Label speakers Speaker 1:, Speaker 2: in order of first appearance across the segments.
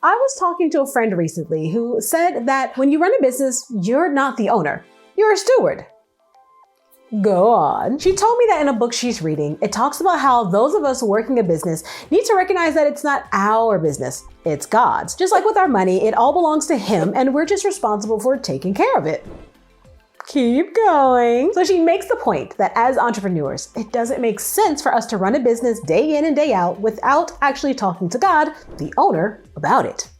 Speaker 1: I was talking to a friend recently who said that when you run a business, you're not the owner, you're a steward. Go on. She told me that in a book she's reading, it talks about how those of us working a business need to recognize that it's not our business, it's God's. Just like with our money, it all belongs to Him and we're just responsible for taking care of it. Keep going. So she makes the point that as entrepreneurs, it doesn't make sense for us to run a business day in and day out without actually talking to God, the owner, about it.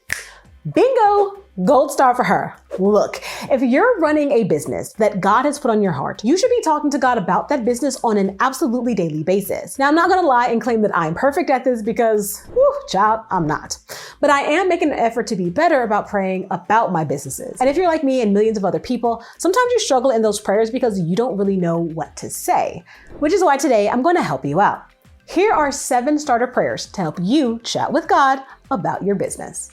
Speaker 1: Bingo! Gold star for her. Look, if you're running a business that God has put on your heart, you should be talking to God about that business on an absolutely daily basis. Now, I'm not gonna lie and claim that I'm perfect at this because, child, I'm not. But I am making an effort to be better about praying about my businesses. And if you're like me and millions of other people, sometimes you struggle in those prayers because you don't really know what to say, which is why today I'm gonna help you out. Here are 7 starter prayers to help you chat with God about your business.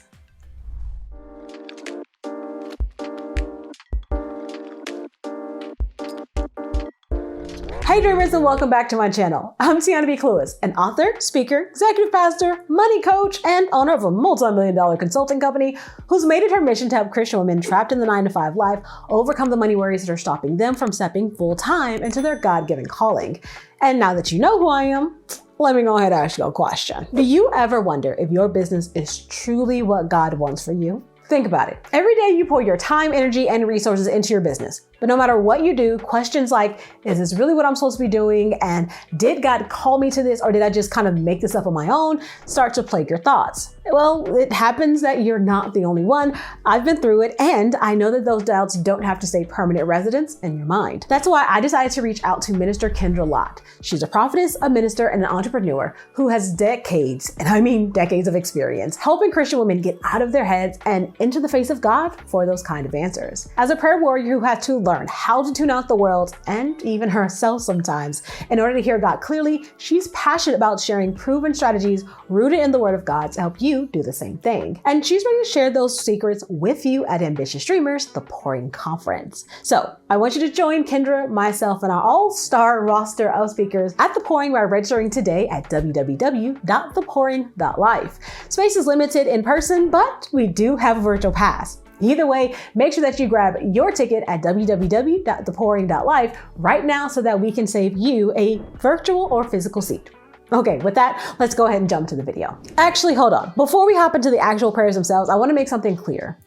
Speaker 1: Hey dreamers, and welcome back to my channel. I'm Tiana Clewis, an author, speaker, executive pastor, money coach, and owner of a multi-million-dollar consulting company who's made it her mission to help Christian women trapped in the 9-to-5 life overcome the money worries that are stopping them from stepping full-time into their God-given calling. And now that you know who I am, let me go ahead and ask you a question. Do you ever wonder if your business is truly what God wants for you? Think about it. Every day you pour your time, energy, and resources into your business. But no matter what you do, questions like, is this really what I'm supposed to be doing? And did God call me to this? Or did I just kind of make this up on my own? Start to plague your thoughts. Well, it happens that you're not the only one. I've been through it, and I know that those doubts don't have to stay permanent residents in your mind. That's why I decided to reach out to Minister Kendra Lott. She's a prophetess, a minister, and an entrepreneur who has decades, and I mean decades of experience, helping Christian women get out of their heads and into the face of God for those kind of answers. As a prayer warrior who had to learn how to tune out the world and even herself sometimes in order to hear God clearly, she's passionate about sharing proven strategies rooted in the Word of God to help you do the same thing. And she's ready to share those secrets with you at Ambitious Dreamers, the Pouring Conference. So I want you to join Kendra, myself, and our all-star roster of speakers at The Pouring by registering today at www.thepouring.life. Space is limited in person, but we do have a virtual pass. Either way, make sure that you grab your ticket at www.thepouring.life right now so that we can save you a virtual or physical seat. Okay, with that, let's go ahead and jump to the video. Actually, hold on. Before we hop into the actual prayers themselves, I want to make something clear.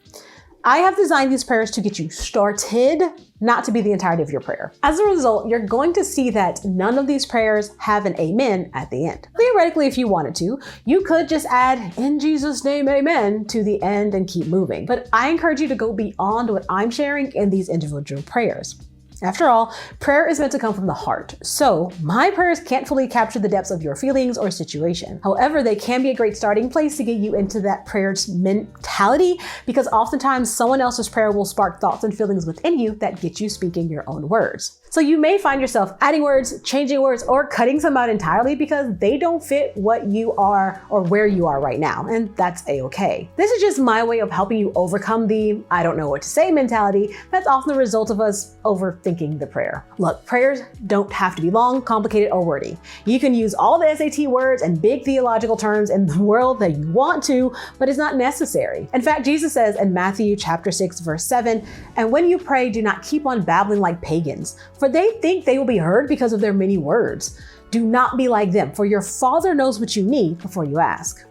Speaker 1: I have designed these prayers to get you started, not to be the entirety of your prayer. As a result, you're going to see that none of these prayers have an amen at the end. Theoretically, if you wanted to, you could just add "in Jesus' name, amen" to the end and keep moving. But I encourage you to go beyond what I'm sharing in these individual prayers. After all, prayer is meant to come from the heart. So my prayers can't fully capture the depths of your feelings or situation. However, they can be a great starting place to get you into that prayer's mentality, because oftentimes someone else's prayer will spark thoughts and feelings within you that get you speaking your own words. So you may find yourself adding words, changing words, or cutting some out entirely because they don't fit what you are or where you are right now, and that's a-okay. This is just my way of helping you overcome the "I don't know what to say" mentality that's often the result of us overthinking the prayer. Look, prayers don't have to be long, complicated, or wordy. You can use all the SAT words and big theological terms in the world that you want to, but it's not necessary. In fact, Jesus says in Matthew chapter 6, verse 7, "And when you pray, do not keep on babbling like pagans, for they think they will be heard because of their many words. Do not be like them, for your Father knows what you need before you ask."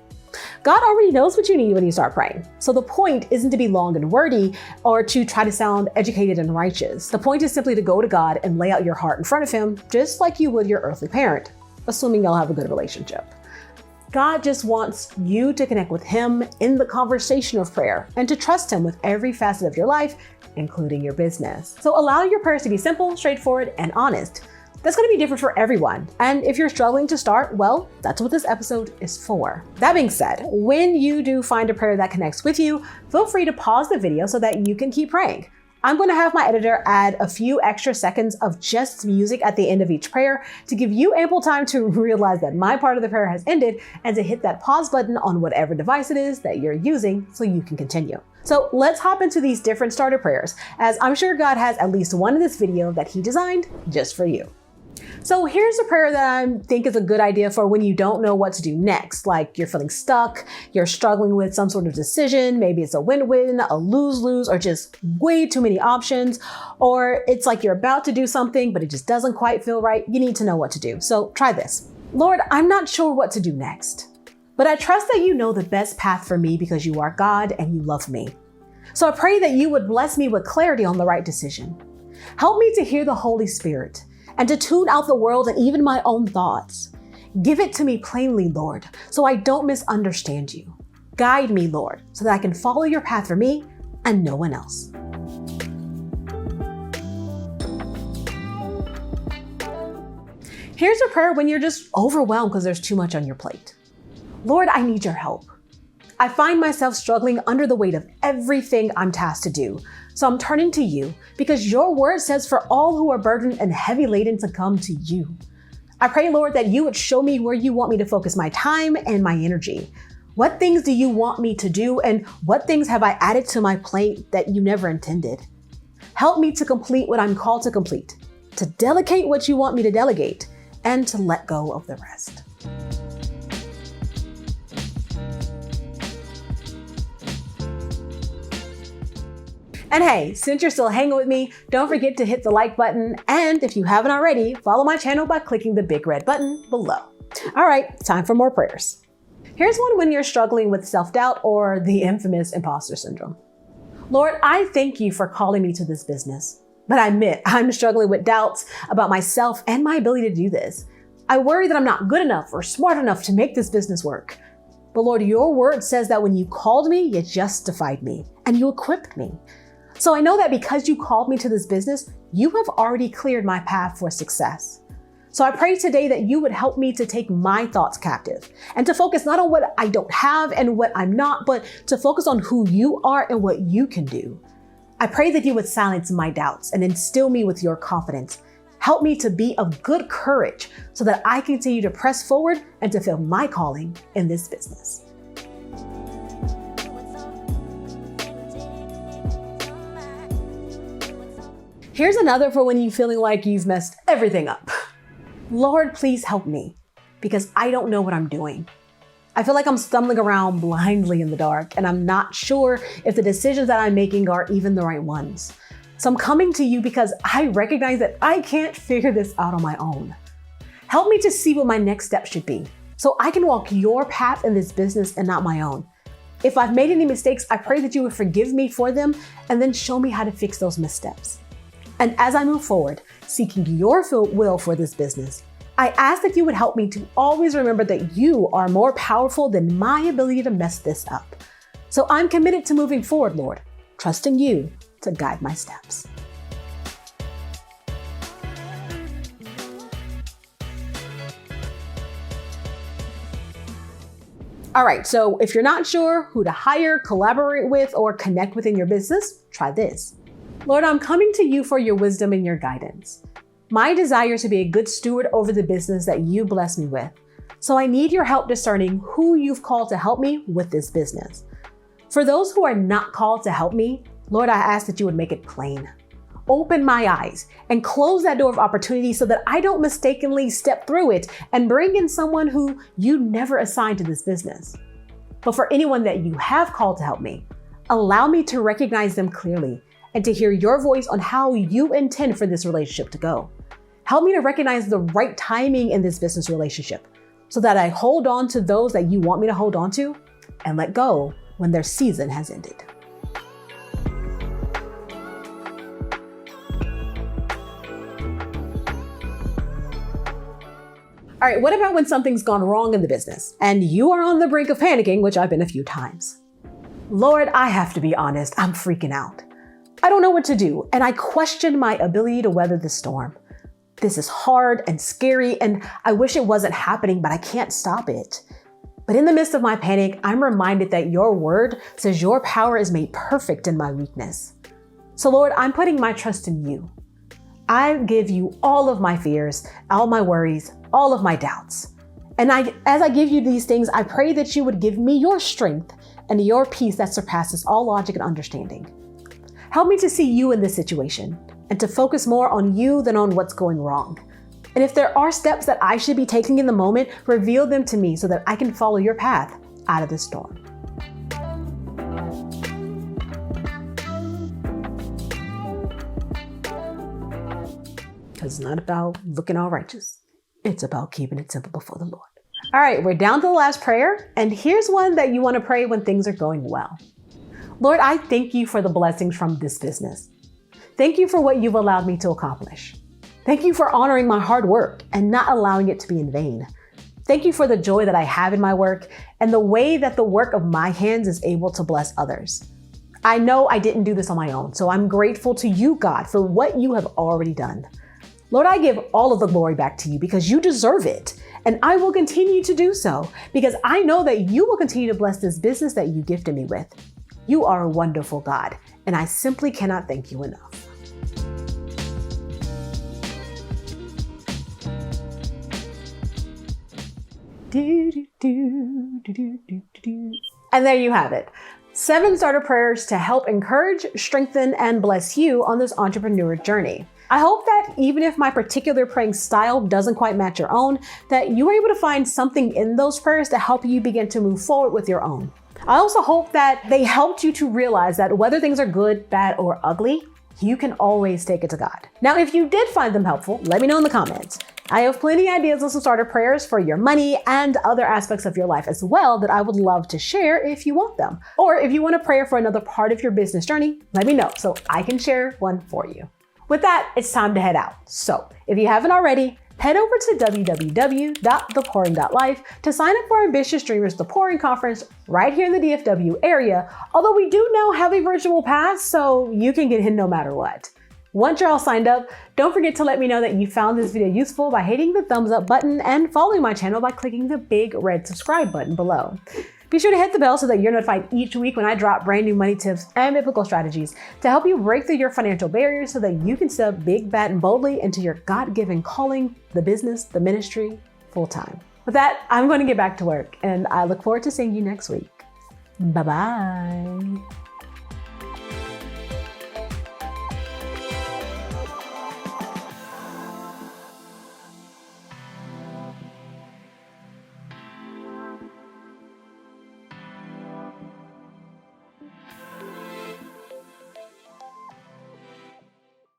Speaker 1: God already knows what you need when you start praying. So the point isn't to be long and wordy or to try to sound educated and righteous. The point is simply to go to God and lay out your heart in front of Him, just like you would your earthly parent, assuming y'all have a good relationship. God just wants you to connect with Him in the conversation of prayer and to trust Him with every facet of your life, including your business. So allow your prayers to be simple, straightforward, and honest. That's going to be different for everyone. And if you're struggling to start, well, that's what this episode is for. That being said, when you do find a prayer that connects with you, feel free to pause the video so that you can keep praying. I'm going to have my editor add a few extra seconds of just music at the end of each prayer to give you ample time to realize that my part of the prayer has ended and to hit that pause button on whatever device it is that you're using so you can continue. So let's hop into these different starter prayers, as I'm sure God has at least one in this video that He designed just for you. So here's a prayer that I think is a good idea for when you don't know what to do next. Like you're feeling stuck, you're struggling with some sort of decision. Maybe it's a win-win, a lose-lose, or just way too many options. Or it's like you're about to do something, but it just doesn't quite feel right. You need to know what to do. So try this. Lord, I'm not sure what to do next, but I trust that you know the best path for me because you are God and you love me. So I pray that you would bless me with clarity on the right decision. Help me to hear the Holy Spirit and to tune out the world and even my own thoughts. Give it to me plainly, Lord, so I don't misunderstand you. Guide me, Lord, so that I can follow your path for me and no one else. Here's a prayer when you're just overwhelmed because there's too much on your plate. Lord, I need your help. I find myself struggling under the weight of everything I'm tasked to do. So I'm turning to you because your word says for all who are burdened and heavy laden to come to you. I pray, Lord, that you would show me where you want me to focus my time and my energy. What things do you want me to do and what things have I added to my plate that you never intended? Help me to complete what I'm called to complete, to delegate what you want me to delegate, and to let go of the rest. And hey, since you're still hanging with me, don't forget to hit the like button. And if you haven't already, follow my channel by clicking the big red button below. All right, time for more prayers. Here's one when you're struggling with self-doubt or the infamous imposter syndrome. Lord, I thank you for calling me to this business, but I admit I'm struggling with doubts about myself and my ability to do this. I worry that I'm not good enough or smart enough to make this business work. But Lord, your word says that when you called me, you justified me and you equipped me. So I know that because you called me to this business, you have already cleared my path for success. So I pray today that you would help me to take my thoughts captive and to focus not on what I don't have and what I'm not, but to focus on who you are and what you can do. I pray that you would silence my doubts and instill me with your confidence. Help me to be of good courage so that I continue to press forward and to fulfill my calling in this business. Here's another for when you're feeling like you've messed everything up. Lord, please help me because I don't know what I'm doing. I feel like I'm stumbling around blindly in the dark and I'm not sure if the decisions that I'm making are even the right ones. So I'm coming to you because I recognize that I can't figure this out on my own. Help me to see what my next step should be so I can walk your path in this business and not my own. If I've made any mistakes, I pray that you would forgive me for them and then show me how to fix those missteps. And as I move forward, seeking your will for this business, I ask that you would help me to always remember that you are more powerful than my ability to mess this up. So I'm committed to moving forward, Lord, trusting you to guide my steps. All right, so if you're not sure who to hire, collaborate with, or connect with in your business, try this. Lord, I'm coming to you for your wisdom and your guidance. My desire is to be a good steward over the business that you bless me with. So I need your help discerning who you've called to help me with this business. For those who are not called to help me, Lord, I ask that you would make it plain. Open my eyes and close that door of opportunity so that I don't mistakenly step through it and bring in someone who you never assigned to this business. But for anyone that you have called to help me, allow me to recognize them clearly and to hear your voice on how you intend for this relationship to go. Help me to recognize the right timing in this business relationship so that I hold on to those that you want me to hold on to and let go when their season has ended. All right, what about when something's gone wrong in the business and you are on the brink of panicking, which I've been a few times? Lord, I have to be honest, I'm freaking out. I don't know what to do, and I question my ability to weather the storm. This is hard and scary, and I wish it wasn't happening, but I can't stop it. But in the midst of my panic, I'm reminded that your word says your power is made perfect in my weakness. So Lord, I'm putting my trust in you. I give you all of my fears, all my worries, all of my doubts. And as I give you these things, I pray that you would give me your strength and your peace that surpasses all logic and understanding. Help me to see you in this situation and to focus more on you than on what's going wrong. And if there are steps that I should be taking in the moment, reveal them to me so that I can follow your path out of the storm. Because it's not about looking all righteous. It's about keeping it simple before the Lord. All right, we're down to the last prayer. And here's one that you want to pray when things are going well. Lord, I thank you for the blessings from this business. Thank you for what you've allowed me to accomplish. Thank you for honoring my hard work and not allowing it to be in vain. Thank you for the joy that I have in my work and the way that the work of my hands is able to bless others. I know I didn't do this on my own, so I'm grateful to you, God, for what you have already done. Lord, I give all of the glory back to you because you deserve it. And I will continue to do so because I know that you will continue to bless this business that you gifted me with. You are a wonderful God, and I simply cannot thank you enough. And there you have it. 7 starter prayers to help encourage, strengthen, and bless you on this entrepreneur journey. I hope that even if my particular praying style doesn't quite match your own, that you were able to find something in those prayers to help you begin to move forward with your own. I also hope that they helped you to realize that whether things are good, bad, or ugly, you can always take it to God. Now, if you did find them helpful, let me know in the comments. I have plenty of ideas of some starter prayers for your money and other aspects of your life as well that I would love to share if you want them. Or if you want a prayer for another part of your business journey, let me know so I can share one for you. With that, it's time to head out. So if you haven't already, head over to www.thepouring.life to sign up for Ambitious Dreamers The Pouring Conference right here in the DFW area, although we do now have a virtual pass, so you can get in no matter what. Once you're all signed up, don't forget to let me know that you found this video useful by hitting the thumbs up button and following my channel by clicking the big red subscribe button below. Be sure to hit the bell so that you're notified each week when I drop brand new money tips and biblical strategies to help you break through your financial barriers so that you can step big, bad, and boldly into your God-given calling, the business, the ministry, full time. With that, I'm going to get back to work and I look forward to seeing you next week. Bye-bye.